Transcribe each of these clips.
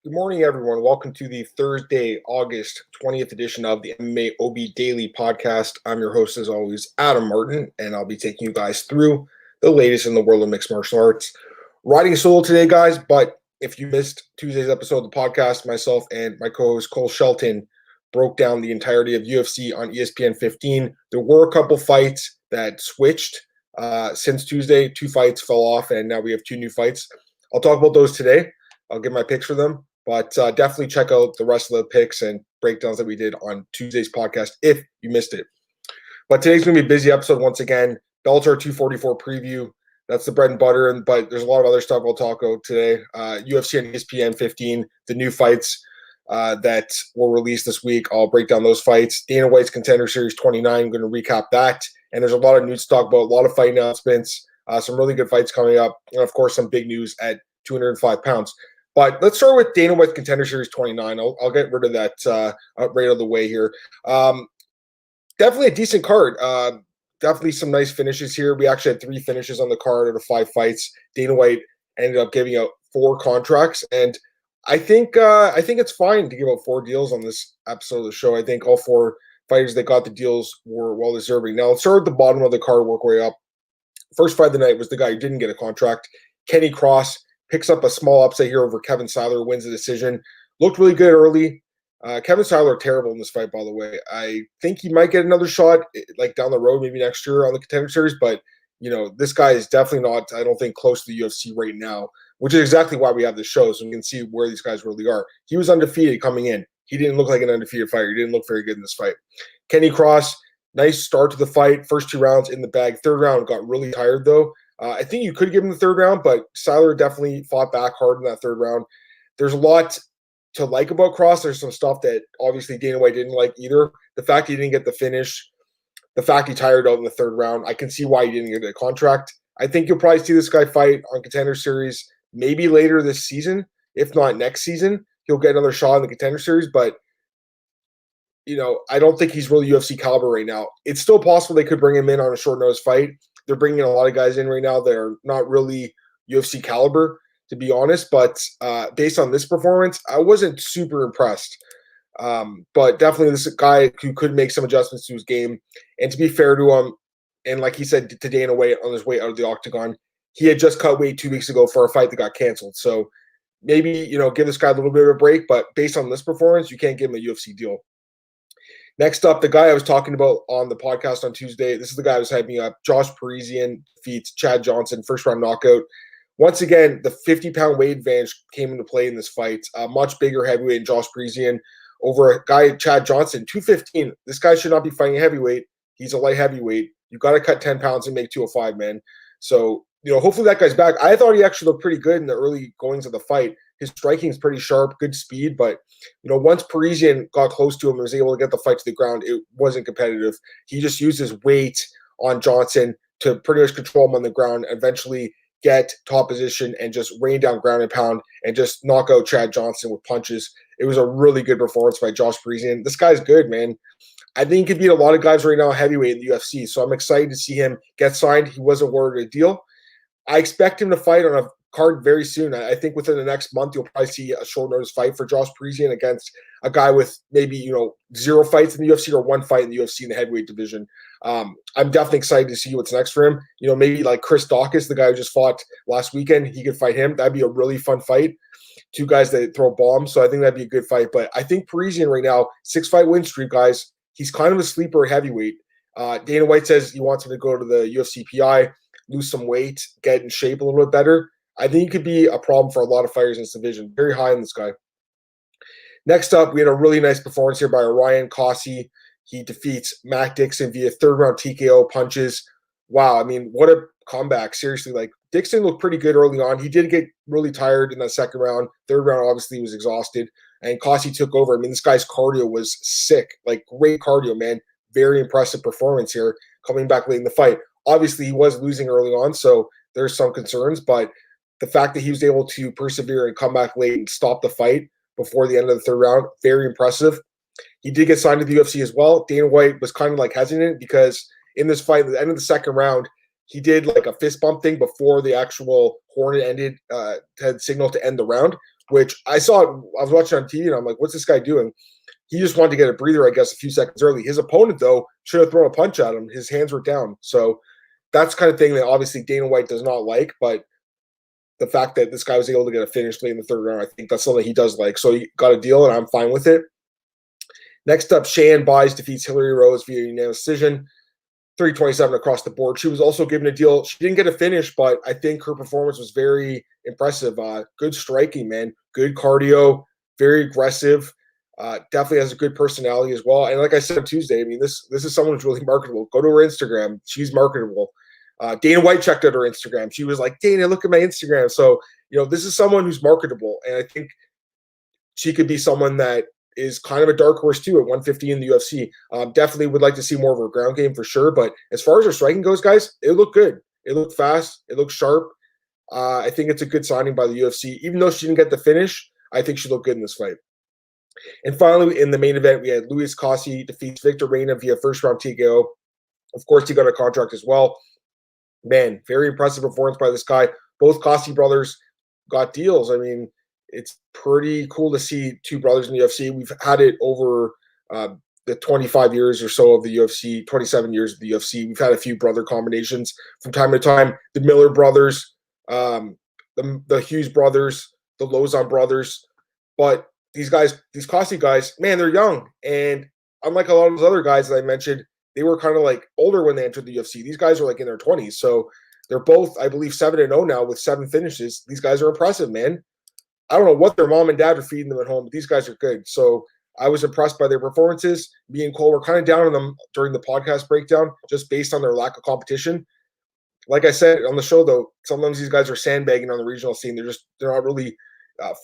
Good morning, everyone. Welcome to the Thursday, August 20th edition of the MMAOB Daily Podcast. I'm your host, as always, Adam Martin, and I'll be taking you guys through the latest in the world of mixed martial arts. Riding solo today, guys, but if you missed Tuesday's episode of the podcast, myself and my co-host Cole Shelton broke down the entirety of UFC on ESPN 15. There were a couple fights that switched since Tuesday. 2 fights fell off, and now we have 2 new fights. I'll talk about those today. I'll give my picks for them. But definitely check out the rest of the picks and breakdowns that we did on Tuesday's podcast if you missed it. But today's going to be a busy episode once again. Bellator 244 preview. That's the bread and butter. But there's a lot of other stuff we'll talk about today. UFC and ESPN 15, the new fights that were released this week. I'll break down those fights. Dana White's Contender Series 29. I'm going to recap that. And there's a lot of news to talk about, a lot of fight announcements, some really good fights coming up. And, of course, some big news at 205 pounds. But let's start with Dana White Contender Series 29. I'll get rid of that right out of the way here. Definitely a decent card. Definitely some nice finishes here. We actually had 3 finishes on the card out of 5 fights. Dana White ended up giving out 4 contracts, and I think it's fine to give out 4 deals on this episode of the show. I think all 4 fighters that got the deals were well deserving. Now let's start at the bottom of the card, work way up. First fight of the night was the guy who didn't get a contract, Kenny Cross. Picks up a small upset here over Kevin Siler, wins the decision. Looked really good early. Kevin Siler terrible in this fight, by the way. I think he might get another shot like down the road, maybe next year on the Contender Series, but this guy is definitely not, I don't think, close to the UFC right now, which is exactly why we have this show, so we can see where these guys really are. He was undefeated coming in. He didn't look like an undefeated fighter. He didn't look very good in this fight. Kenny Cross, nice start to the fight. First 2 rounds in the bag. Third round got really tired, though. I think you could give him the third round, but Siler definitely fought back hard in that third round. There's a lot to like about Cross. There's some stuff that obviously Dana White didn't like either. The fact he didn't get the finish, the fact he tired out in the third round, I can see why he didn't get a contract. I think you'll probably see this guy fight on Contender Series maybe later this season, if not next season. He'll get another shot in the Contender Series, but I don't think he's really UFC caliber right now. It's still possible they could bring him in on a short notice fight. They're bringing a lot of guys in right now that are not really UFC caliber, to be honest. But based on this performance, I wasn't super impressed. But definitely this is a guy who could make some adjustments to his game. And to be fair to him, and like he said to Dana White on his way out of the octagon, he had just cut weight 2 weeks ago for a fight that got canceled. So maybe, give this guy a little bit of a break. But based on this performance, you can't give him a UFC deal. Next up, the guy I was talking about on the podcast on Tuesday, this is the guy who was hyping me up. Josh Parisian defeats Chad Johnson, first-round knockout. Once again, the 50-pound weight advantage came into play in this fight. A much bigger heavyweight in Josh Parisian over a guy, Chad Johnson, 215. This guy should not be fighting heavyweight. He's a light heavyweight. You've got to cut 10 pounds and make 205, man. So, hopefully that guy's back. I thought he actually looked pretty good in the early goings of the fight. His striking is pretty sharp, good speed, but once Parisian got close to him and was able to get the fight to the ground, it wasn't competitive. He just used his weight on Johnson to pretty much control him on the ground, eventually get top position and just rain down ground and pound and just knock out Chad Johnson with punches. It was a really good performance by Josh Parisian. This guy's good, man. I think he could beat a lot of guys right now heavyweight in the UFC, so I'm excited to see him get signed. He wasn't awarded a deal. I expect him to fight on a card very soon. I think within the next month, you'll probably see a short notice fight for Josh Parisian against a guy with maybe, 0 fights in the UFC or 1 fight in the UFC in the heavyweight division. I'm definitely excited to see what's next for him. Maybe like Chris Daukaus, the guy who just fought last weekend, he could fight him. That'd be a really fun fight. 2 guys that throw bombs. So I think that'd be a good fight. But I think Parisian right now, 6-fight win streak, guys. He's kind of a sleeper at heavyweight. Dana White says he wants him to go to the UFC PI, lose some weight, get in shape a little bit better. I think he could be a problem for a lot of fighters in this division. Very high in this guy. Next up, we had a really nice performance here by Uriah. He defeats Matt Dixon via third-round TKO punches. Wow, what a comeback. Seriously, Dixon looked pretty good early on. He did get really tired in that second round. Third round, obviously, he was exhausted. And Cossey took over. This guy's cardio was sick. Great cardio, man. Very impressive performance here coming back late in the fight. Obviously, he was losing early on, so there's some concerns, but the fact that he was able to persevere and come back late and stop the fight before the end of the third round, very impressive. He did get signed to the UFC as well. Dana White was kind of hesitant because in this fight, at the end of the second round, he did like a fist bump thing before the actual horn ended, had signal to end the round, which I saw. I was watching on TV and I'm like, what's this guy doing? He just wanted to get a breather, I guess, a few seconds early. His opponent, though, should have thrown a punch at him. His hands were down. So that's the kind of thing that obviously Dana White does not like, but the fact that this guy was able to get a finish late in the third round, I think that's something he does like. So he got a deal, and I'm fine with it. Next up, Cheyenne Buys defeats Hillary Rose via unanimous decision, 327 across the board. She was also given a deal. She didn't get a finish, but I think her performance was very impressive. Good striking, man. Good cardio, very aggressive. Definitely has a good personality as well. And like I said on Tuesday, I mean, this is someone who's really marketable. Go to her Instagram. She's marketable. Dana White checked out her Instagram. She was like, Dana, look at my Instagram. So, this is someone who's marketable. And I think she could be someone that is kind of a dark horse too at 150 in the UFC. Definitely would like to see more of her ground game for sure. But as far as her striking goes, guys, it looked good. It looked fast. It looked sharp. I think it's a good signing by the UFC. Even though she didn't get the finish, I think she looked good in this fight. And finally, in the main event, we had Luis Cossey defeats Victor Reina via first-round TKO. Of course, he got a contract as well. Man, very impressive performance by this guy. Both Cossey brothers got deals. I mean, it's pretty cool to see two brothers in the UFC. We've had it over the 25 years or so of the UFC, 27 years of the UFC. We've had a few brother combinations from time to time. The Miller brothers, the Hughes brothers, the Lozon brothers. But these guys, these Cossey guys, man, they're young. And unlike a lot of those other guys that I mentioned, they were kind of like older when they entered the UFC. These guys are like in their 20s. So they're both, I believe, 7-0 now with 7 finishes. These guys are impressive, man. I don't know what their mom and dad are feeding them at home, but these guys are good. So I was impressed by their performances. Me and Cole were kind of down on them during the podcast breakdown, just based on their lack of competition. Like I said on the show, though, sometimes these guys are sandbagging on the regional scene. They're not really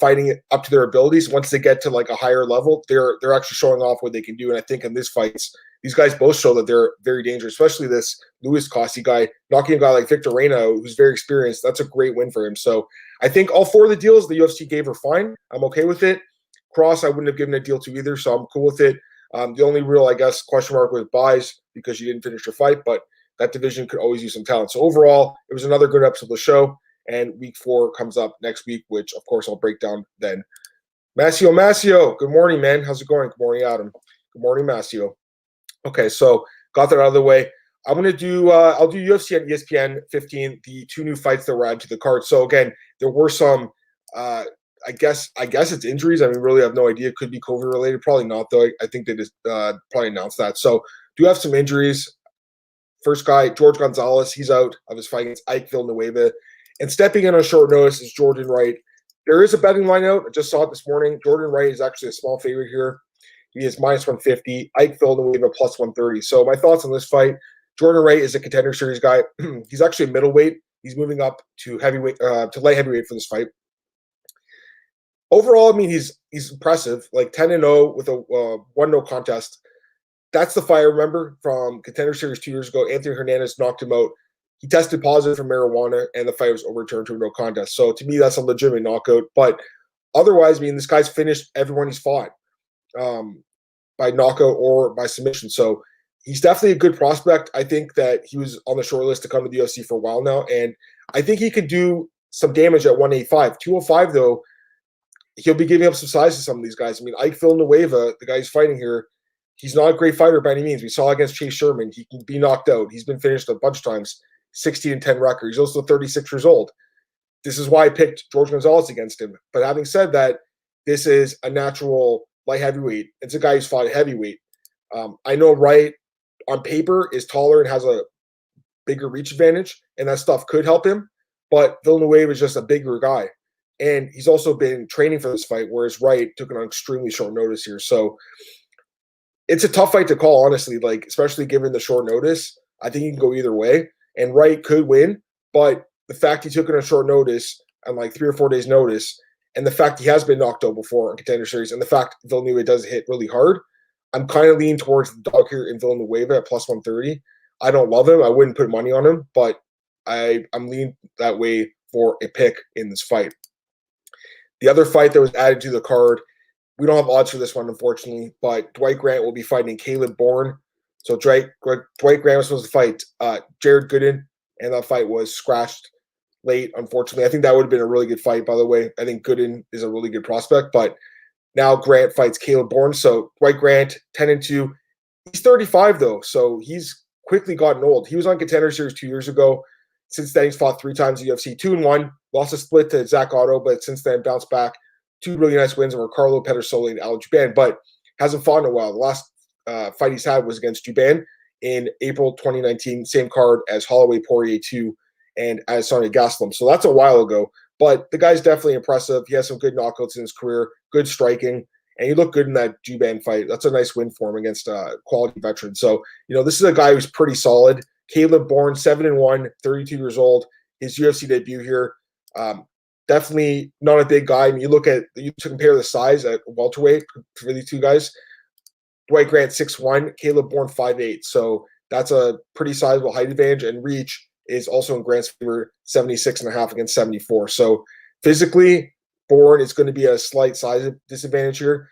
fighting it up to their abilities. Once they get to like a higher level, they're actually showing off what they can do. And I think in this fights, these guys both show that they're very dangerous, especially this Luis Cossey guy, knocking a guy like Victor Reina, who's very experienced. That's a great win for him. So I think all 4 of the deals the UFC gave are fine. I'm okay with it. Cross, I wouldn't have given a deal to either, so I'm cool with it. The only real, I guess, question mark was Buys because you didn't finish your fight, but that division could always use some talent. So overall, it was another good episode of the show. And week 4 comes up next week, which, of course, I'll break down then. Masio, good morning, man. How's it going? Good morning, Adam. Good morning, Masio. Okay, so got that out of the way. I'm going to do I'll do UFC and ESPN 15, the 2 new fights that were added to the card. So, again, there were some, I guess it's injuries. I mean, really have no idea. It could be COVID-related. Probably not, though. I think they just probably announced that. So, do have some injuries. First guy, George Gonzalez, he's out of his fight against Ike Villanueva. And stepping in on short notice is Jordan Wright. There is a betting line out. I just saw it this morning. Jordan Wright is actually a small favorite here. He is minus 150. Ike Villanueva plus 130. So my thoughts on this fight, Jordan Wright is a Contender Series guy. He's actually a middleweight. He's moving up to heavyweight, to light heavyweight for this fight. Overall, I mean, he's impressive. Like 10-0 with a 1-0 contest. That's the fight I remember from Contender Series 2 years ago. Anthony Hernandez knocked him out. He tested positive for marijuana, and the fight was overturned to a no contest. So to me, that's a legitimate knockout. But otherwise, I mean, this guy's finished everyone he's fought by knockout or by submission. So he's definitely a good prospect. I think that he was on the short list to come to the UFC for a while now, and I think he could do some damage at 185. 205, though, he'll be giving up some size to some of these guys. I mean, Ike Villanueva, the guy he's fighting here, he's not a great fighter by any means. We saw against Chase Sherman. He can be knocked out. He's been finished a bunch of times. 16-10 record. He's also 36 years old. This is why I picked George Gonzalez against him. But having said that, this is a natural light heavyweight. It's a guy who's fought heavyweight. I know Wright on paper is taller and has a bigger reach advantage, and that stuff could help him. But Villanueva is just a bigger guy. And he's also been training for this fight, whereas Wright took it on extremely short notice here. So it's a tough fight to call, honestly, like especially given the short notice. I think he can go either way. And Wright could win, but the fact he took it on short notice, on like 3 or 4 days' notice, and the fact he has been knocked out before in Contender Series, and the fact Villanueva does hit really hard, I'm kind of leaning towards the dog here in Villanueva at plus 130. I don't love him. I wouldn't put money on him, but I'm leaning that way for a pick in this fight. The other fight that was added to the card, we don't have odds for this one, unfortunately, but Dwight Grant will be fighting Caleb Bourne. So Dwight Grant was supposed to fight Jared Gooden. and that fight was scratched late, unfortunately. I think that would have been a really good fight, by the way. I think Gooden is a really good prospect, but now Grant fights Caleb Bourne. So Dwight Grant, 10-2. He's 35, though, so he's quickly gotten old. He was on Contender Series 2 years ago. Since then, he's fought 3 times in the UFC, 2-1, lost a split to Zach Otto, but since then bounced back. 2 really nice wins over Carlo Pedersoli and Al Juban, but hasn't fought in a while. The last fight he's had was against Juban in April 2019, same card as Holloway Poirier 2 and as Sonya Gastelum. So that's a while ago, but the guy's definitely impressive. He has some good knockouts in his career, good striking, and he looked good in that Juban fight. That's a nice win for him against a quality veteran. So, this is a guy who's pretty solid. Caleb Bourne, 7-1, 32 years old. His UFC debut here. Definitely not a big guy. I mean, you compare the size at welterweight for these two guys. Dwight Grant, 6'1", Caleb Bourne, 5'8". So that's a pretty sizable height advantage, and reach is also in Grant's favor, 76.5 against 74. So physically, Bourne is going to be a slight size disadvantage here.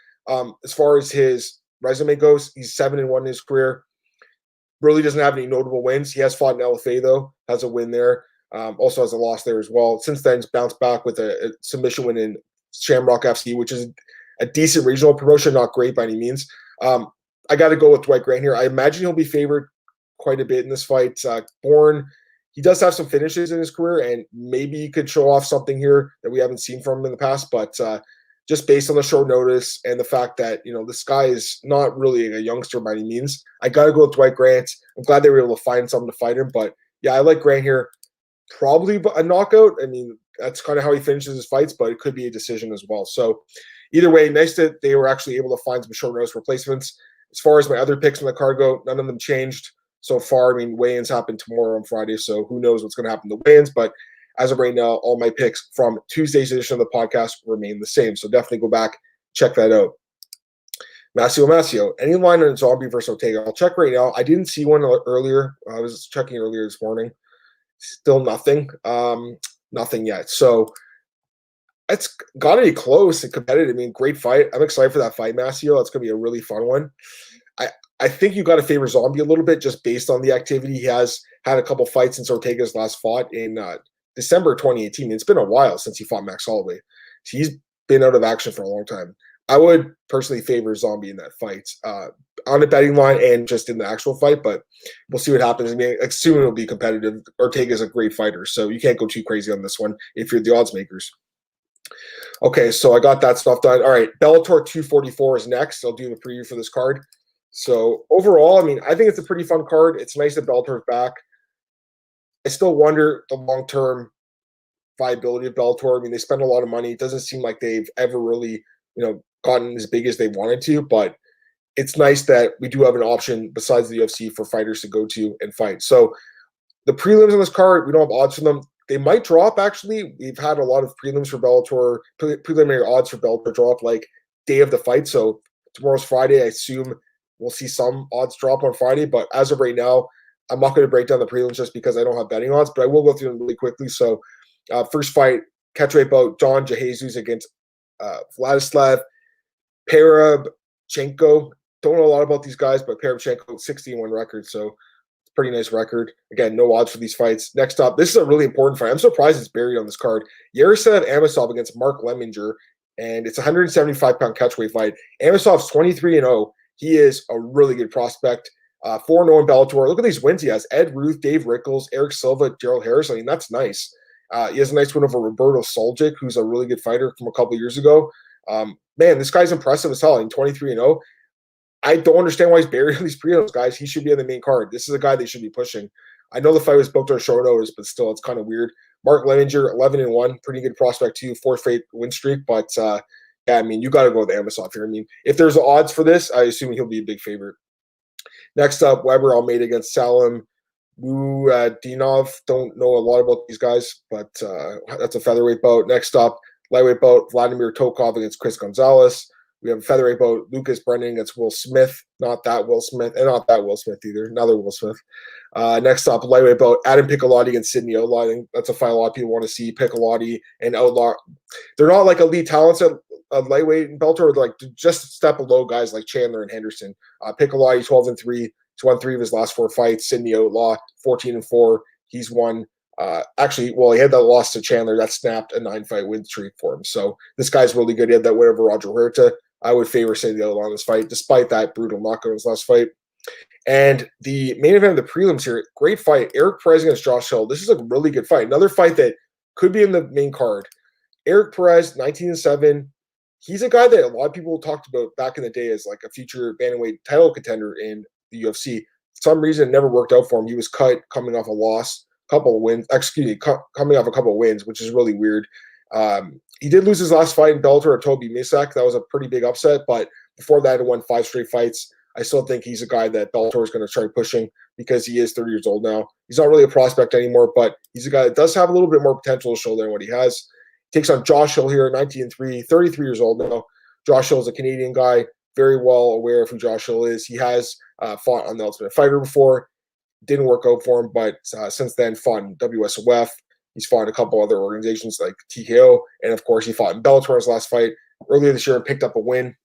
As far as his resume goes, he's 7-1 in his career. Really doesn't have any notable wins. He has fought in LFA, though, has a win there. Also has a loss there as well. Since then, he's bounced back with a submission win in Shamrock FC, which is a decent regional promotion, not great by any means. I got to go with Dwight Grant here. I imagine he'll be favored quite a bit in this fight. Bourne, he does have some finishes in his career, and maybe he could show off something here that we haven't seen from him in the past. But just based on the short notice and the fact that, this guy is not really a youngster by any means, I got to go with Dwight Grant. I'm glad they were able to find something to fight him. But, yeah, I like Grant here. Probably a knockout. I mean, that's kind of how he finishes his fights, but it could be a decision as well. So either way, nice that they were actually able to find some short notice replacements. As far as my other picks on the card go, none of them changed so far. I mean, weigh-ins happen tomorrow on Friday, so who knows what's going to happen to weigh-ins. But as of right now, all my picks from Tuesday's edition of the podcast remain the same. So definitely go back, check that out. Masio, any line on Zombie versus Ortega? I'll check right now. I didn't see one earlier. I was checking earlier this morning. Still nothing. Nothing yet. So it's got to be close and competitive. I mean, great fight. I'm excited for that fight, Masio. It's going to be a really fun one. I think you got to favor Zombie a little bit just based on the activity. He has had a couple fights since Ortega's last fought in December 2018. It's been a while since he fought Max Holloway. He's been out of action for a long time. I would personally favor Zombie in that fight on the betting line and just in the actual fight, but we'll see what happens. I mean, assuming it'll be competitive. Ortega is a great fighter, so you can't go too crazy on this one if you're the odds makers. Okay, so I got that stuff done. All right, Bellator 244 is next. I'll do the preview for this card. So overall, I mean, I think it's a pretty fun card. It's nice that Bellator's back. I still wonder the long-term viability of Bellator. I mean, they spend a lot of money. It doesn't seem like they've ever really, gotten as big as they wanted to, but it's nice that we do have an option besides the UFC for fighters to go to and fight. So the prelims on this card, we don't have odds for them. They might drop, actually. We've had a lot of prelims for Bellator, preliminary odds for Bellator drop like day of the fight. So tomorrow's Friday. I assume we'll see some odds drop on Friday. But as of right now, I'm not going to break down the prelims just because I don't have betting odds, but I will go through them really quickly. So first fight, catchweight bout, John Jesus against Vladislav Perevchenko. Don't know a lot about these guys, but Perevchenko, 16-1 record, so pretty nice record. Again, no odds for these fights. Next up, this is a really important fight. I'm surprised it's buried on this card. Yaroslav Amosov against Mark Lemminger, and it's a 175-pound catchweight fight. Amosov's 23-0. He is a really good prospect. 4-0 in Bellator. Look at these wins he has. Ed Ruth, Dave Rickles, Eric Silva, Gerald Harris. I mean, that's nice. He has a nice win over Roberto Soljic, who's a really good fighter from a couple years ago. Man, this guy's impressive as hell. I mean, 23-0. I don't understand why he's buried in these prelims, guys. He should be on the main card. This is a guy they should be pushing. I know the fight was booked on short notice, but still, it's kind of weird. Mark Lemminger, 11-1, pretty good prospect too, 4th straight win streak. But yeah, I mean, you got to go with Amosov here. I mean, if there's odds for this, I assume he'll be a big favorite. Next up, Weber Almeida against Salim Dinov. Don't know a lot about these guys, but that's a featherweight bout. Next up, lightweight bout, Vladimir Tokov against Chris Gonzalez. We have a featherweight bout, Lucas Brennan against Will Smith. Not that Will Smith, and not that Will Smith either. Another Will Smith. Next up, lightweight bout, Adam Piccolotti against Sidney Outlaw. I think that's a fight a lot of people want to see. Piccolotti and Outlaw. They're not like elite talents at lightweight in Bellator. They're like just a step below guys like Chandler and Henderson. Piccolotti, 12-3. He's won 3 of his last 4 fights. Sidney Outlaw, 14-4. He's won. Actually, well, he had that loss to Chandler. That snapped a 9-fight win streak for him. So this guy's really good. He had that win over Roger Huerta. I would favor Sandy Alou in this fight, despite that brutal knockout in his last fight. And the main event of the prelims here, great fight. Eric Perez against Josh Hill. This is a really good fight. Another fight that could be in the main card. Eric Perez, 19-7. He's a guy that a lot of people talked about back in the day as like a future bantamweight title contender in the UFC. For some reason, it never worked out for him. He was cut coming off a loss, couple of wins. Coming off a couple of wins, which is really weird. He did lose his last fight in Bellator to Toby Misak. That was a pretty big upset, but before that, he won 5 straight fights. I still think he's a guy that Bellator is going to try pushing because he is 30 years old now. He's not really a prospect anymore, but he's a guy that does have a little bit more potential to show than what he has. Takes on Josh Hill here, 19-3, 33 years old now. Josh Hill is a Canadian guy, very well aware of who Josh Hill is. He has fought on the Ultimate Fighter before. Didn't work out for him, but since then fought in WSOF. He's fought in a couple other organizations like TKO, and of course he fought in Bellator his last fight earlier this year and picked up a win.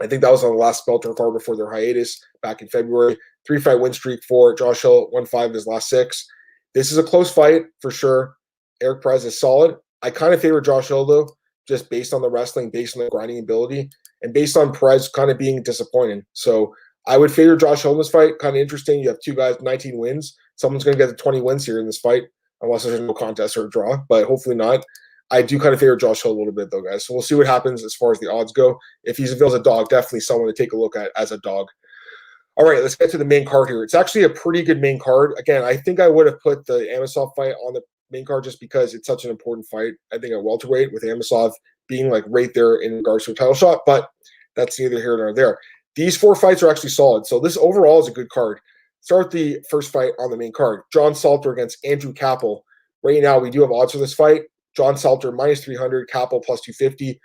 I think that was on the last Bellator card before their hiatus back in February. 3-fight win streak for Josh Hill, won 5 of his last 6. This is a close fight for sure. Eric Perez is solid. I kind of favor Josh Hill though, just based on the wrestling, based on the grinding ability, and based on Perez kind of being disappointing. So I would favor Josh Hill in this fight. Kind of interesting. You have two guys, 19 wins. Someone's going to get the 20 wins here in this fight, unless there's no contest or a draw, but hopefully not. I do kind of favor Josh Hill a little bit though, guys. So we'll see what happens as far as the odds go. If he's available as a dog, definitely someone to take a look at as a dog. All right, let's get to the main card here. It's actually a pretty good main card. Again, I think I would have put the Amosov fight on the main card just because it's such an important fight. I think at welterweight with Amosov being like right there in regards to a title shot, but that's neither here nor there. These 4 fights are actually solid. So this overall is a good card. Start with the first fight on the main card. John Salter against Andrew Kappel. Right now, we do have odds for this fight. John Salter -300, Kappel +250.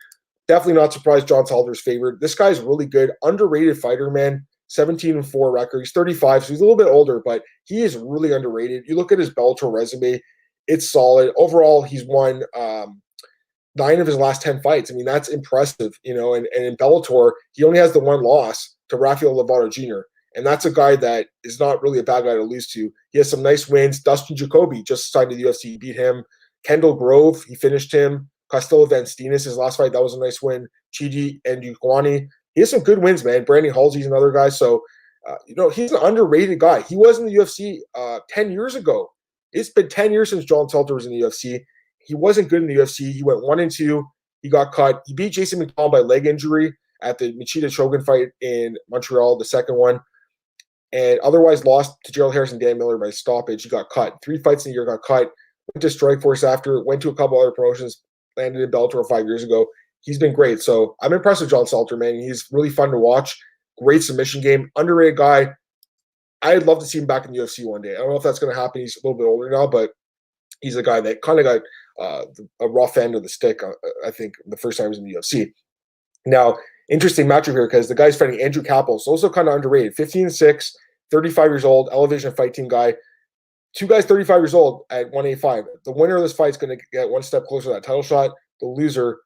Definitely not surprised John Salter's favored. This guy's really good. Underrated fighter, man. 17-4 record. He's 35, so he's a little bit older, but he is really underrated. You look at his Bellator resume, it's solid. Overall, he's won 9 of his last 10 fights. I mean, that's impressive, you know, and in Bellator, he only has the 1 loss to Rafael Lovato Jr., and that's a guy that is not really a bad guy to lose to. He has some nice wins. Dustin Jacoby just signed to the UFC, beat him. Kendall Grove, he finished him. Costello Van Steenis, his last fight, that was a nice win. Chidi and Yukwani. He has some good wins, man. Brandon Halsey's another guy. So, you know, he's an underrated guy. He was in the UFC 10 years ago. It's been 10 years since John Salter was in the UFC. He wasn't good in the UFC. He went 1-2. He got cut. He beat Jason McDonald by leg injury at the Machida Shogun fight in Montreal, the second one. And otherwise lost to Gerald Harris and Dan Miller by stoppage. He got cut. 3 fights in a year, got cut. Went to Strikeforce after, went to a couple other promotions, landed in Bellator 5 years ago. He's been great. So I'm impressed with John Salter, man. He's really fun to watch. Great submission game. Underrated guy. I'd love to see him back in the UFC one day. I don't know if that's going to happen. He's a little bit older now, but he's a guy that kind of got a rough end of the stick, I think, the first time he was in the UFC. Now, interesting matchup here because the guy's fighting Andrew Kappel. So also kind of underrated. 15-6, 35 years old, Elevation Fight Team guy. 2 guys 35 years old at 185. The winner of this fight is going to get 1 step closer to that title shot. The loser,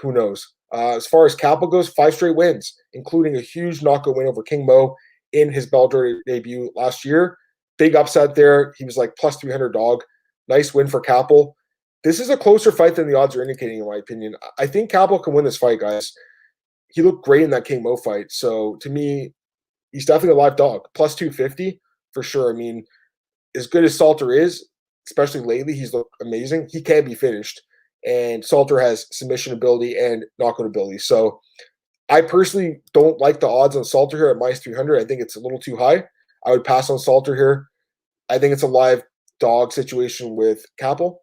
who knows? As far as Kappel goes, 5 straight wins, including a huge knockout win over King Mo in his Bellator debut last year. Big upset there. He was like +300 dog. Nice win for Kappel. This is a closer fight than the odds are indicating, in my opinion. I think Kappel can win this fight, guys. He looked great in that King Mo fight. So to me, he's definitely a live dog. +250 for sure. I mean, as good as Salter is, especially lately, he's looked amazing. He can be finished. And Salter has submission ability and knockout ability. So I personally don't like the odds on Salter here at -300. I think it's a little too high. I would pass on Salter here. I think it's a live dog situation with Kappel.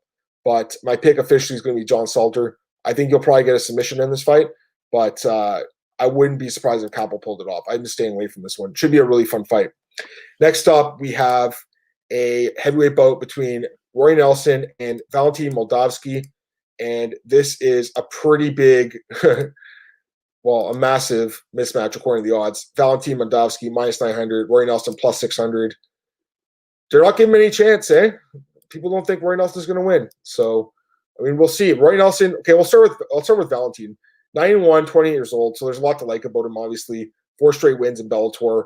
But my pick officially is going to be John Salter. I think you'll probably get a submission in this fight. But I wouldn't be surprised if Kappel pulled it off. I'm just staying away from this one. Should be a really fun fight. Next up, we have a heavyweight bout between Roy Nelson and Valentin Moldavsky. And this is a pretty big, well, a massive mismatch according to the odds. Valentin Moldavsky -900, Roy Nelson +600. They're not giving him any chance, eh? People don't think Roy Nelson's going to win. So, I mean, we'll see. Roy Nelson, okay, I'll start with Valentin. 9-1, 28 years old. So there's a lot to like about him, obviously. 4 straight wins in Bellator.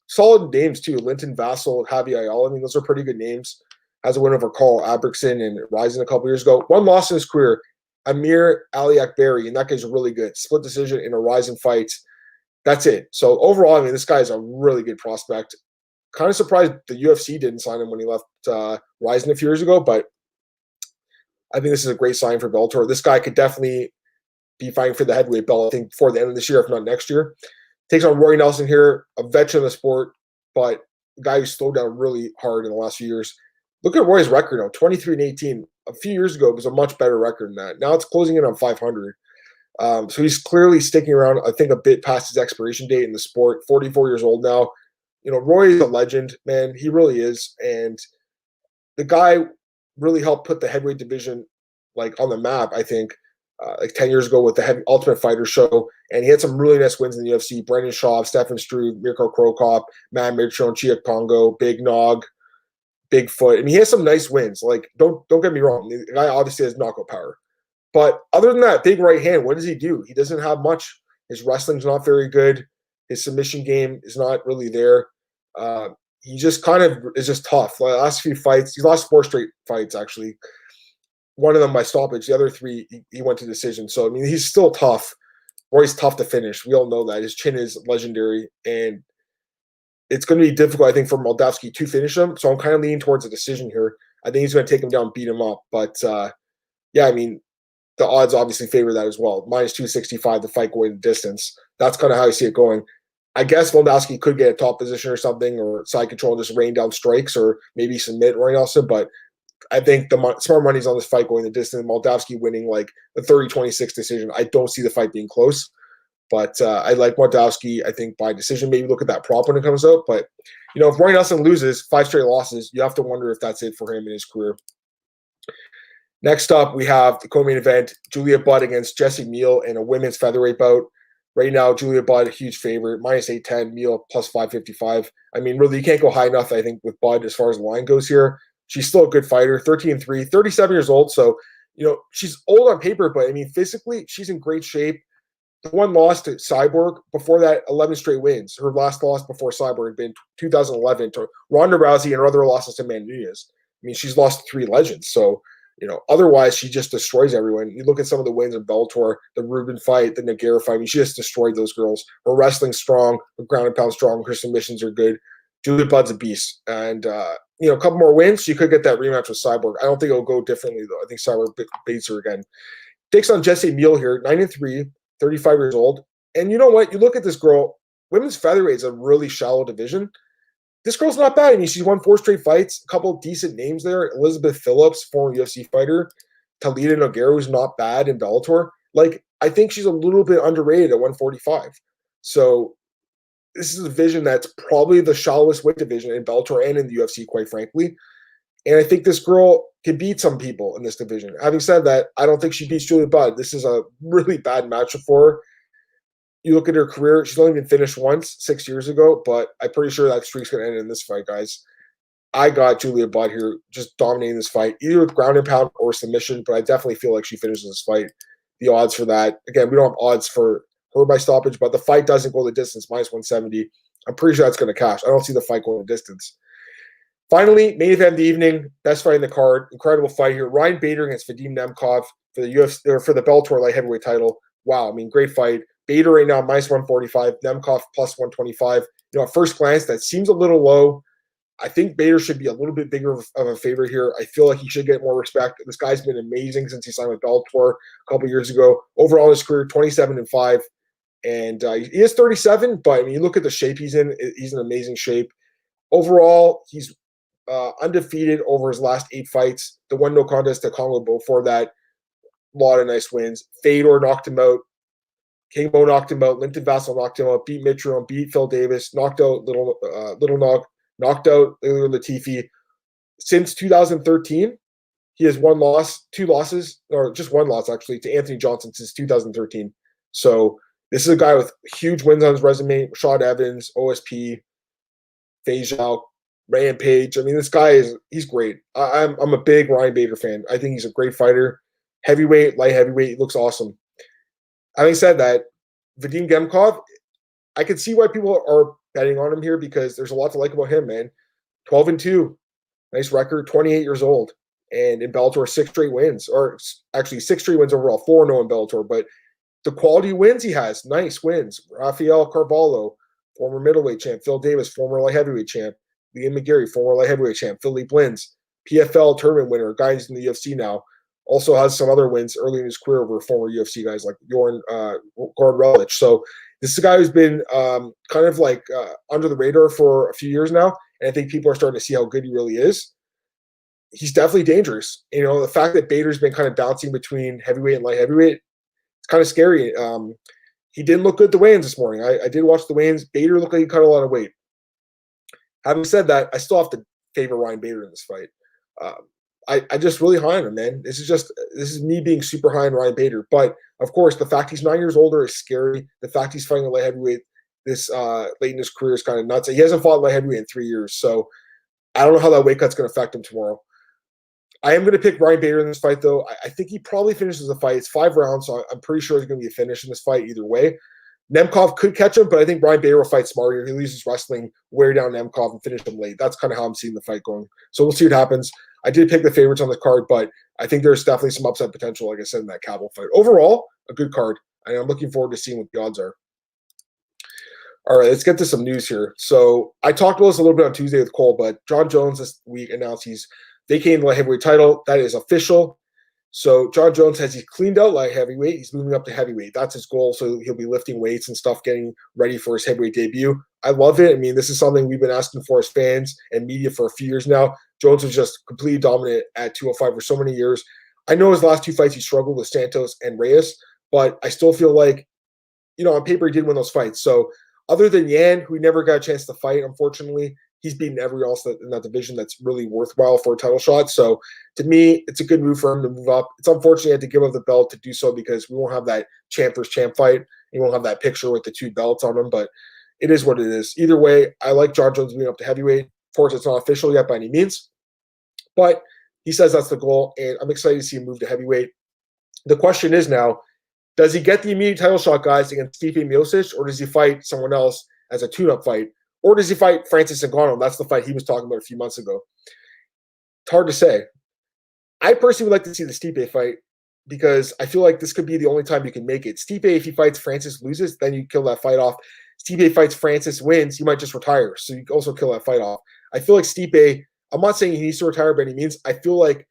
Solid names, too. Linton Vassell, Javi Ayala. I mean, those are pretty good names. has a win over Carl Aberkson and Rising a couple years ago. One loss in his career, Amir Ali Akbari, and that guy's really good. Split decision in a Rising fight. That's it. So overall, I mean, this guy is a really good prospect. Kind of surprised the UFC didn't sign him when he left Rising a few years ago, but I think this is a great sign for Bellator. This guy could definitely be fighting for the heavyweight belt, I think, before the end of this year, if not next year. Takes on Roy Nelson here, a veteran of the sport, but a guy who slowed down really hard in the last few years. Look at Roy's record now, 23-18. A few years ago, it was a much better record than that. Now it's closing in on 500. So he's clearly sticking around, I think, a bit past his expiration date in the sport. 44 years old now. You know, Roy is a legend, man. He really is. And the guy really helped put the heavyweight division like on the map, I think, like 10 years ago with the Ultimate Fighter show. And he had some really nice wins in the UFC. Brendan Schaub, Stefan Struve, Mirko Krokop, Matt Mitchell, Chia Pongo, Big Nog, Bigfoot. I mean, he has some nice wins. Like, don't get me wrong. The guy obviously has knockout power. But other than that, big right hand, what does he do? He doesn't have much. His wrestling's not very good. His submission game is not really there. He just kind of is just tough. The last few fights, he lost 4 straight fights, actually. One of them by stoppage. The other 3, he went to decision. So, I mean, he's still tough. Roy's tough to finish. We all know that. His chin is legendary. And it's going to be difficult, I think, for Moldavsky to finish him. So I'm kind of leaning towards a decision here. I think he's going to take him down and beat him up. But, yeah, I mean, the odds obviously favor that as well. Minus 265, the fight going the distance. That's kind of how I see it going. I guess Moldavsky could get a top position or something, or side control and just rain down strikes, or maybe submit Roy Nelson. But I think the smart money's on this fight going the distance. Moldavsky winning like the 30-26 decision. I don't see the fight being close. But I like Moldavsky, I think, by decision. Maybe look at that prop when it comes out. But, you know, if Roy Nelson loses 5 straight losses, you have to wonder if that's it for him in his career. Next up, we have the co-main event, Julia Budd against Jessie Meal in a women's featherweight bout. Right now, Julia Budd, a huge favorite, minus 810, Meal plus 555. I mean, really, you can't go high enough, I think, with Budd as far as the line goes here. She's still a good fighter, 13-3, 37 years old. So, you know, she's old on paper, but, I mean, physically, she's in great shape. The one loss to Cyborg, before that, 11 straight wins. Her last loss before Cyborg had been 2011 to Ronda Rousey and her other losses to Man Nunez. I mean, she's lost 3 legends. So, you know, otherwise, she just destroys everyone. You look at some of the wins in Bellator, the Rubin fight, the Nogueira fight. I mean, she just destroyed those girls. Her wrestling's strong, her ground and pound strong, her submissions are good. Julia Budd's a beast. And, you know, a couple more wins, she could get that rematch with Cyborg. I don't think it'll go differently, though. I think Cyborg beats her again. Takes on Jessie Meal here, 9-3, 35 years old. And you know what? You look at this girl, women's featherweight is a really shallow division. This girl's not bad. I mean, she's won 4 straight fights, a couple of decent names there. Elizabeth Phillips, former UFC fighter. Talita Nogueira, who's not bad in Bellator. Like, I think she's a little bit underrated at 145. So this is a division that's probably the shallowest weight division in Bellator and in the UFC, quite frankly. And I think this girl can beat some people in this division. Having said that, I don't think she beats Julia Budd. This is a really bad matchup for her. You look at her career, she's only been finished once 6 years ago, but I'm pretty sure that streak's going to end in this fight, guys. I got Julia Budd here just dominating this fight, either with ground and pound or submission, but I definitely feel like she finishes this fight. The odds for that, again, we don't have odds for her by stoppage, but the fight doesn't go the distance, minus 170. I'm pretty sure that's going to cash. I don't see the fight going the distance. Finally, main event of the evening, best fight in the card, incredible fight here. Ryan Bader against Vadim Nemkov for the UFC or for the Bellator light heavyweight title. Wow, I mean, great fight. Bader right now minus 145, Nemkov plus 125. You know, at first glance, that seems a little low. I think Bader should be a little bit bigger of a favorite here. I feel like he should get more respect. This guy's been amazing since he signed with Bellator a couple years ago. Overall in his career, 27-5. And he is 37, but I mean, you look at the shape he's in, he's in amazing shape. Overall, he's undefeated over his last 8 fights. The one no contest to Congo before that, a lot of nice wins. Fedor knocked him out. King Mo knocked him out. Linton Vassell knocked him out. Beat Mitchell. Beat Phil Davis. Knocked out Little Nog. Knocked out Ilir Latifi. Since 2013, he has 1 loss, 2 losses, or just 1 loss actually, to Anthony Johnson since 2013. So this is a guy with huge wins on his resume. Rashad Evans, OSP, Fejao, Rampage. I mean, this guy he's great. I'm a big Ryan Bader fan. I think he's a great fighter. Heavyweight, light heavyweight, he looks awesome. Having said that, Vadim Nemkov, I can see why people are betting on him here because there's a lot to like about him, man. 12-2, Nice record, 28 years old. And in Bellator, 6 straight wins, or actually 6 straight wins overall, 4-0 in Bellator. But the quality wins he has, nice wins. Rafael Carvalho, former middleweight champ. Phil Davis, former light heavyweight champ. Liam McGarry, former light heavyweight champ. Philippe Lins, PFL tournament winner, guys in the UFC now. Also has some other wins early in his career over former UFC guys like Gordon Relich. So this is a guy who's been kind of like under the radar for a few years now, and I think people are starting to see how good he really is. He's definitely dangerous. You know, the fact that Bader's been kind of bouncing between heavyweight and light heavyweight, it's kind of scary. He didn't look good at the weigh-ins this morning. I did watch the weigh-ins. Bader looked like he cut a lot of weight. Having said that, I still have to favor Ryan Bader in this fight. I just really high on him, man. This is me being super high on Ryan Bader. But of course, the fact he's 9 years older is scary. The fact he's fighting a light heavyweight this late in his career is kind of nuts. He hasn't fought light heavyweight in 3 years, so I don't know how that weight cut's going to affect him tomorrow. I am going to pick Ryan Bader in this fight, though. I think he probably finishes the fight. It's 5 rounds, so I'm pretty sure there's going to be a finish in this fight either way. Nemkov could catch him, but I think Ryan Bader will fight smarter. He leaves his wrestling, wear down Nemkov, and finish him late. That's kind of how I'm seeing the fight going. So we'll see what happens. I did pick the favorites on the card, but I think there's definitely some upside potential, like I said, in that Cavill fight. Overall, a good card, and I'm looking forward to seeing what the odds are. All right, let's get to some news here. So I talked about this a little bit on Tuesday with Cole, but Jon Jones this week announced he's vacating the light heavyweight title. That is official. So Jon Jones has he cleaned out light heavyweight. He's moving up to heavyweight. That's his goal. So he'll be lifting weights and stuff, getting ready for his heavyweight debut. I love it. I mean, this is something we've been asking for as fans and media for a few years now. Jones was just completely dominant at 205 for so many years. I know his last 2 fights he struggled with Santos and Reyes, but I still feel like, you know, on paper he did win those fights. So other than Yan, who never got a chance to fight, unfortunately, he's beaten everyone else in that division that's really worthwhile for a title shot. So to me, it's a good move for him to move up. It's unfortunate he had to give up the belt to do so because we won't have that champ versus champ fight. You won't have that picture with the 2 belts on him, but it is what it is. Either way, I like Jon Jones moving up to heavyweight. Of course, it's not official yet by any means, but he says that's the goal, and I'm excited to see him move to heavyweight. The question is now, does he get the immediate title shot, guys, against Stipe Miocic, or does he fight someone else as a tune-up fight? Or does he fight Francis Ngannou? That's the fight he was talking about a few months ago. It's hard to say. I personally would like to see the Stipe fight because I feel like this could be the only time you can make it. Stipe, if he fights Francis, loses, then you kill that fight off. Stipe fights Francis, wins, he might just retire. So you also kill that fight off. I feel like Stipe, I'm not saying he needs to retire by any means. I feel like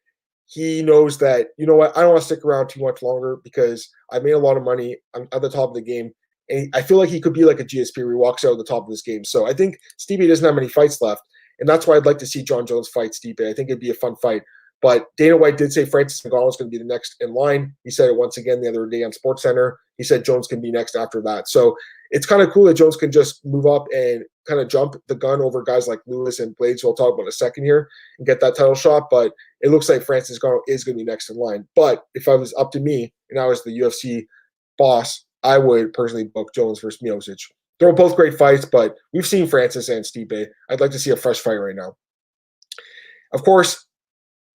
he knows that, you know what, I don't want to stick around too much longer because I made a lot of money. I'm at the top of the game. And I feel like he could be like a GSP where he walks out at the top of this game. So I think Stipe doesn't have many fights left. And that's why I'd like to see Jon Jones fight Stipe. I think it'd be a fun fight. But Dana White did say Francis Ngannou is going to be the next in line. He said it once again the other day on SportsCenter. He said Jones can be next after that. So it's kind of cool that Jones can just move up and kind of jump the gun over guys like Lewis and Blaydes, who we'll talk about in a second here, and get that title shot. But it looks like Francis Ngannou is going to be next in line. But if I was up to me and I was the UFC boss, I would personally book Jones versus Miocic. They're both great fights, but we've seen Francis and Stipe. I'd like to see a fresh fight right now. Of course,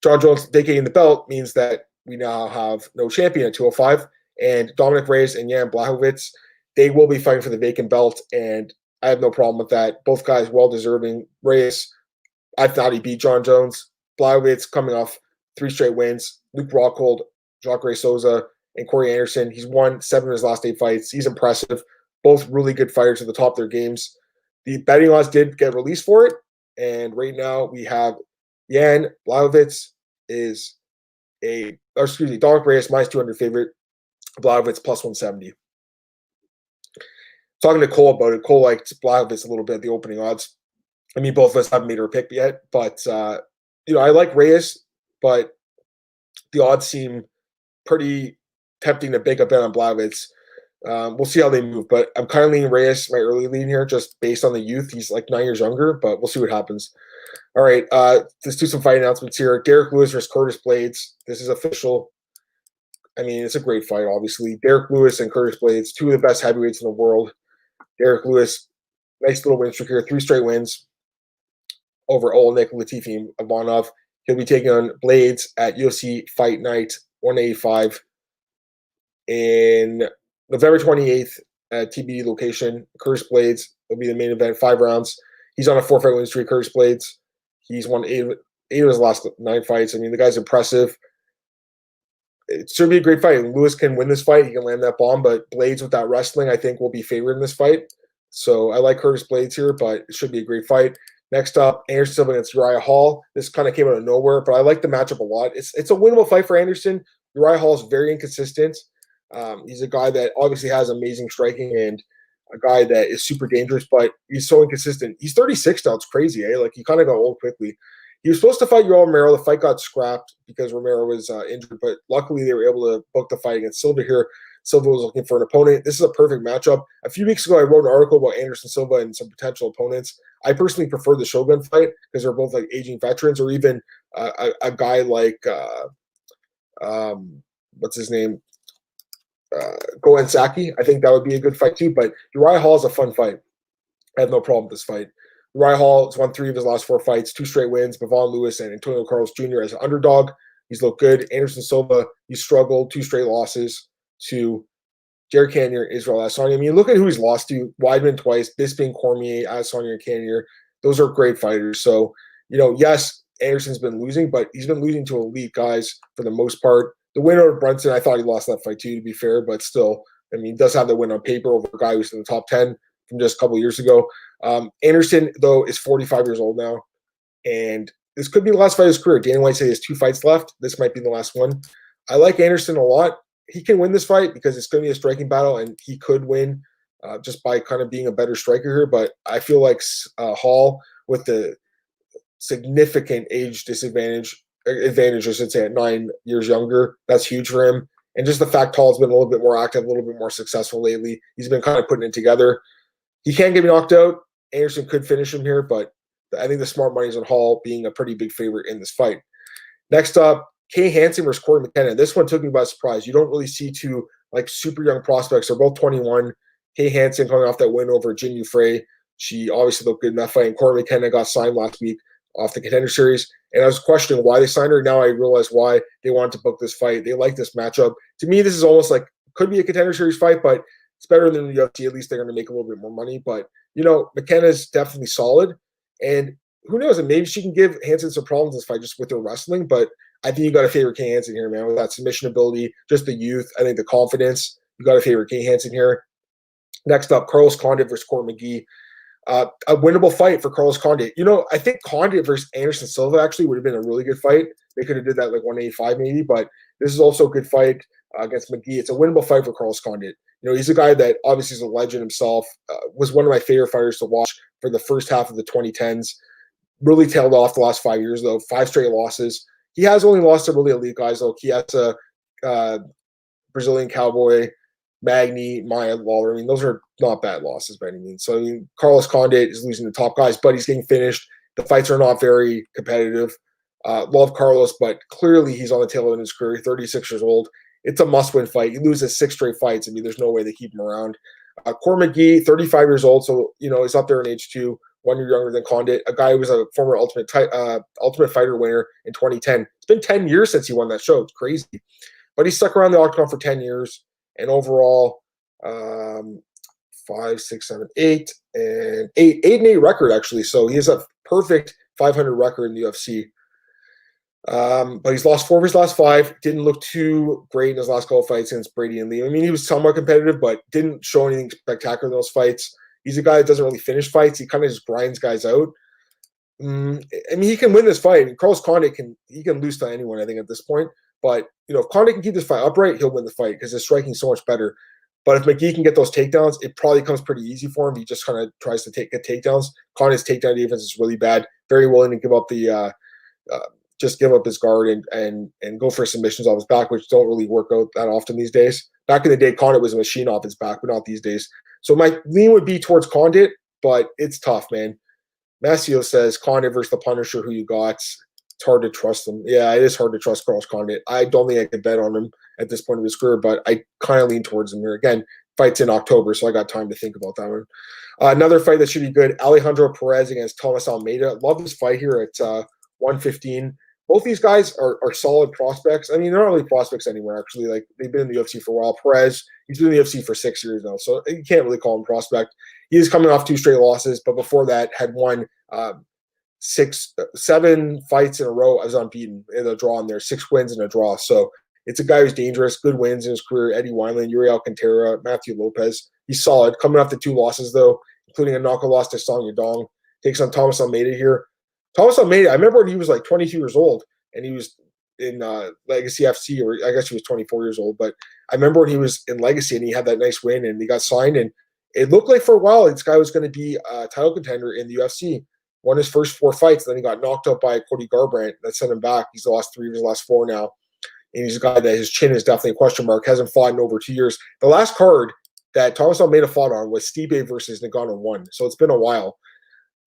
Jon Jones vacating the belt means that we now have no champion at 205, and Dominick Reyes and Jan Blachowicz, they will be fighting for the vacant belt, and I have no problem with that. Both guys well-deserving. Reyes, I thought he beat Jon Jones. Blachowicz coming off 3 straight wins. Luke Rockhold, Jacare Souza, and Corey Anderson. He's won 7 of his last 8 fights. He's impressive. Both really good fighters at the top of their games. The betting odds did get released for it, and right now we have Jan Blachowicz Dominick Reyes minus 200 favorite. Blachowicz plus 170. Talking to Cole about it, Cole liked Blachowicz a little bit at the opening odds. I mean, both of us haven't made our pick yet, but I like Reyes, but the odds seem pretty tempting to make a bet on Blachowicz. We'll see how they move, but I'm kind of leaning Reyes, my early lean here, just based on the youth. He's like 9 years younger, but we'll see what happens. All right, let's do some fight announcements here. Derek Lewis versus Curtis Blaydes. This is official. I mean, it's a great fight, obviously. Derek Lewis and Curtis Blaydes, 2 of the best heavyweights in the world. Derek Lewis, nice little win streak here, 3 straight wins over Olenek, Latifi, and Ivanov. He'll be taking on Blaydes at UFC Fight Night 185 in November 28th at TBD location. Curtis Blaydes will be the main event, 5 rounds. He's on a 4-fight win streak, Curtis Blaydes. He's won 8 8 of his last 9 fights. I mean, the guy's impressive. It should be a great fight. Lewis can win this fight. He can land that bomb, but Blaydes with that wrestling, I think, will be favored in this fight. So I like Curtis Blaydes here, but it should be a great fight. Next up, Anderson Silva against Uriah Hall. This kind of came out of nowhere, but I like the matchup a lot. It's a winnable fight for Anderson. Uriah Hall is very inconsistent. He's a guy that obviously has amazing striking and a guy that is super dangerous, but he's so inconsistent. He's 36 now. It's crazy, eh? Like, he kind of got old quickly. He was supposed to fight Yoel Romero. The fight got scrapped because Romero was injured, but luckily they were able to book the fight against Silva here. Silva was looking for an opponent. This is a perfect matchup. A few weeks ago, I wrote an article about Anderson Silva and some potential opponents. I personally prefer the Shogun fight because they're both like aging veterans, or even a guy like what's his name, Goen Saki. I think that would be a good fight too. But Uriah Hall is a fun fight. I have no problem with this fight. Uriah Hall has won 3 of his last 4 fights, 2 straight wins. Bevon Lewis and Antonio Carlos Jr. as an underdog. He's looked good. Anderson Silva, he struggled, 2 straight losses to Jared Cannonier, Israel Adesanya. I mean, look at who he's lost to. Weidman twice, Bisping, Cormier, Adesanya, and Cannonier. Those are great fighters. So, yes, Anderson's been losing, but he's been losing to elite guys for the most part. The winner of Brunson, I thought he lost that fight too, to be fair, but still, I mean, he does have the win on paper over a guy who's in the top 10 from just a couple of years ago. Anderson, though, is 45 years old now, and this could be the last fight of his career. Dana White said he has 2 fights left. This might be the last one. I like Anderson a lot. He can win this fight because it's going to be a striking battle, and he could win just by kind of being a better striker here. But I feel like Hall, with the significant age advantage, I should say, at 9 years younger, that's huge for him. And just the fact Hall's been a little bit more active, a little bit more successful lately. He's been kind of putting it together. He can't get knocked out. Anderson could finish him here, but I think the smart money is on Hall being a pretty big favorite in this fight. Next up, Kay Hansen versus Cory McKenna. This one took me by surprise. You don't really see 2 like super young prospects. They're both 21. Kay Hansen coming off that win over Jin Frey. She obviously looked good in that fight. And Cory McKenna got signed last week off the Contender Series. And I was questioning why they signed her. Now I realize why they wanted to book this fight. They like this matchup. To me, this is almost like could be a Contender Series fight, but it's better than the UFC. At least they're going to make a little bit more money. But, McKenna's definitely solid. And who knows? And maybe she can give Hansen some problems in this fight just with her wrestling. But I think you got to favor Kay Hansen here, man, with that submission ability, just the youth. I think the confidence. You got to favor Kay Hansen here. Next up, Carlos Condit versus Court McGee. A winnable fight for Carlos Condit. I think Condit versus Anderson Silva actually would have been a really good fight. They could have did that like 185 maybe, but this is also a good fight against McGee. It's a winnable fight for Carlos Condit. He's a guy that obviously is a legend himself, was one of my favorite fighters to watch for the first half of the 2010s. Really tailed off the last 5 years, though. 5 straight losses. He has only lost to really elite guys, though. Chiesa, Brazilian Cowboy, Magny, Maya, Lawler. I mean, those are not bad losses by any means. So, Carlos Condit is losing the top guys, but he's getting finished. The fights are not very competitive. Love Carlos, but clearly he's on the tail end of his career. 36 years old. It's a must-win fight. He loses 6 straight fights. I mean, there's no way they keep him around. Court McGee, 35 years old, so, he's up there in age 2, 1 year younger than Condit, a guy who was a former Ultimate Fighter winner in 2010. It's been 10 years since he won that show. It's crazy. But he stuck around the octagon for 10 years. And overall, 5, 6, 7, 8, and 8-8 record, actually. So he has a perfect 500 record in the UFC. But he's lost 4 of his last 5. Didn't look too great in his last couple of fights against Brady and Lee. I mean, he was somewhat competitive, but didn't show anything spectacular in those fights. He's a guy that doesn't really finish fights. He kind of just grinds guys out. I mean, he can win this fight. I mean, Carlos Condit can lose to anyone, I think, at this point. But, if Condit can keep this fight upright, he'll win the fight because his striking is so much better. But if McGee can get those takedowns, it probably comes pretty easy for him. He just kind of tries to get takedowns. Condit's takedown defense is really bad. Very willing to give up the just give up his guard and go for submissions off his back, which don't really work out that often these days. Back in the day, Condit was a machine off his back, but not these days. So my lean would be towards Condit, but it's tough, man. Massio says, Condit versus the Punisher, who you got. It's hard to trust them. Yeah, it is hard to trust Carlos Condit. I don't think I could bet on him at this point of his career, but I kind of lean towards him here. Again, fight's in October, so I got time to think about that one. Another fight that should be good, Alejandro Perez against Thomas Almeida. Love this fight here at 115. Both these guys are solid prospects. I mean, they're not really prospects anywhere, actually. Like, they've been in the UFC for a while. Perez, he's been in the UFC for 6 years now, so you can't really call him prospect. He is coming off 2 straight losses, but before that had won 7 fights in a row as unbeaten in a draw in there, 6 wins and a draw. So it's a guy who's dangerous, good wins in his career. Eddie Wineland, Uriah Alcantara, Matthew Lopez. He's solid. Coming off the 2 losses, though, including a knockout loss to Song Yadong. Takes on Thomas Almeida here. Thomas Almeida, I remember when he was like 22 years old, and he was in Legacy FC, or I guess he was 24 years old. But I remember when he was in Legacy, and he had that nice win, and he got signed. And it looked like for a while this guy was going to be a title contender in the UFC. Won his first 4 fights, then he got knocked out by Cody Garbrandt. That sent him back. He's lost 3 of his last 4 now. And he's a guy that his chin is definitely a question mark. Hasn't fought in over 2 years. The last card that Thomas Almeida fought on was Stipe versus Ngannou 1. So it's been a while.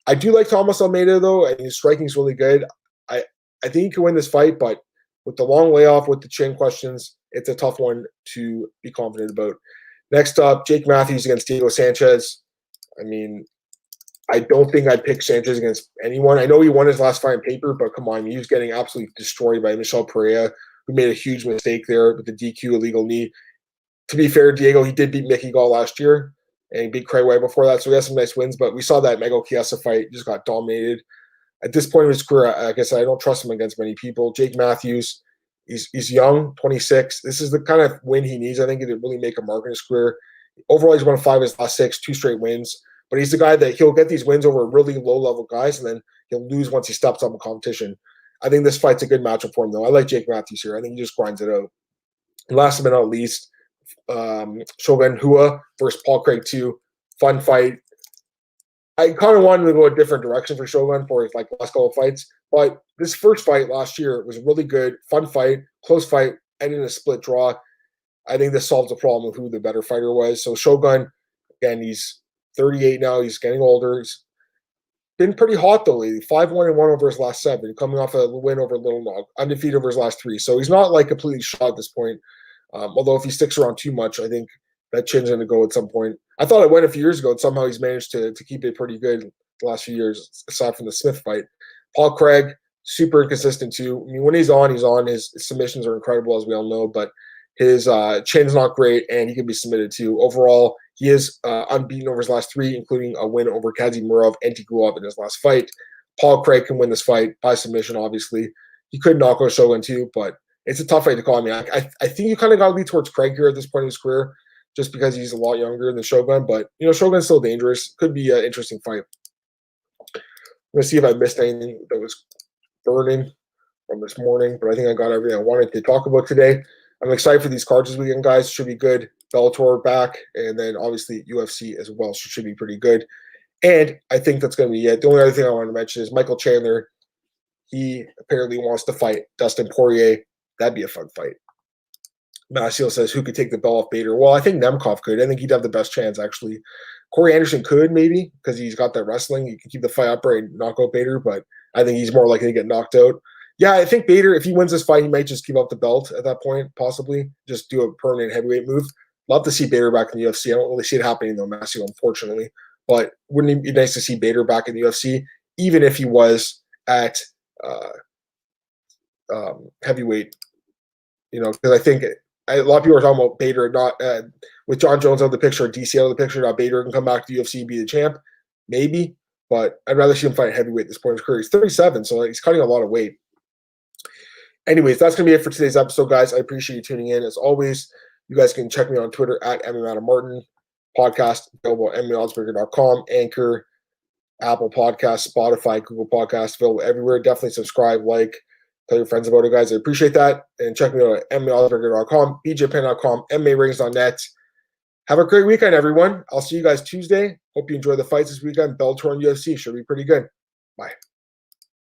I do like Thomas Almeida, though, and his striking is really good. I think he can win this fight, but with the long layoff, with the chin questions, it's a tough one to be confident about. Next up, Jake Matthews against Diego Sanchez. I mean, I don't think I'd pick Sanchez against anyone. I know he won his last fight on paper, but come on, he was getting absolutely destroyed by Michel Pereira, who made a huge mistake there with the DQ illegal knee. To be fair, Diego, he did beat Mickey Gall last year, and he beat Craigway before that, so he has some nice wins, but we saw that Mego Chiesa fight, just got dominated. At this point in his career, like I said, I don't trust him against many people. Jake Matthews, he's young, 26. This is the kind of win he needs, I think, to really make a mark in his career. Overall, he's won 5 of his last 6, 2 straight wins, but he's the guy that he'll get these wins over really low-level guys, and then he'll lose once he steps up in competition. I think this fight's a good matchup for him, though. I like Jake Matthews here. I think he just grinds it out. And last but not least, Shogun Hua versus Paul Craig 2. Fun fight. I kind of wanted to go a different direction for Shogun for his last couple of fights, but this first fight last year was really good. Fun fight, close fight, ended in a split draw. I think this solves the problem of who the better fighter was. So Shogun, again, he's 38 now. He's getting older. He's been pretty hot, though, lately. 5-1-1 over his last 7, coming off a win over Little Nog, undefeated over his last 3. So he's not completely shot at this point. Although if he sticks around too much, I think that chin's going to go at some point. I thought it went a few years ago, and somehow he's managed to keep it pretty good the last few years, aside from the Smith fight. Paul Craig, super inconsistent too. I mean, when he's on, he's on. His submissions are incredible, as we all know, but his chin's not great, and he can be submitted too. Overall, he is unbeaten over his last 3, including a win over Kadzimurov and Tigulov in his last fight. Paul Craig can win this fight by submission, obviously. He could knock out Shogun too, but it's a tough fight to call. I mean, I think you kind of got to lead towards Craig here at this point in his career, just because he's a lot younger than Shogun. But, Shogun's still dangerous. Could be an interesting fight. I'm going to see if I missed anything that was burning from this morning, but I think I got everything I wanted to talk about today. I'm excited for these cards this weekend, guys. Should be good. Bellator back, and then obviously UFC as well. So should be pretty good. And I think that's going to be it. The only other thing I want to mention is Michael Chandler. He apparently wants to fight Dustin Poirier. That'd be a fun fight. Maciel says, who could take the belt off Bader? Well, I think Nemkov could. I think he'd have the best chance, actually. Corey Anderson could, maybe, because he's got that wrestling. He can keep the fight upright and knock out Bader, but I think he's more likely to get knocked out. Yeah, I think Bader, if he wins this fight, he might just give up the belt at that point, possibly. Just do a permanent heavyweight move. Love to see Bader back in the UFC. I don't really see it happening, though, Maciel, unfortunately. But wouldn't it be nice to see Bader back in the UFC, even if he was at heavyweight? Because I think a lot of people are talking about Bader not with Jon Jones out of the picture, DC out of the picture. Now Bader can come back to the UFC and be the champ, maybe. But I'd rather see him fight heavyweight at this point in his career. He's 37, so he's cutting a lot of weight. Anyways, that's going to be it for today's episode, guys. I appreciate you tuning in. As always, you guys can check me on Twitter at MMAOB. Podcast available at MMAOddsbreaker.com, Anchor, Apple Podcasts, Spotify, Google Podcasts, available everywhere. Definitely subscribe, like, tell your friends about it, guys. I appreciate that. And check me out at MMAOddsbreaker.com, BJPen.com, MMARings.net. Have a great weekend, everyone. I'll see you guys Tuesday. Hope you enjoy the fights this weekend. Bellator and UFC should be pretty good. Bye.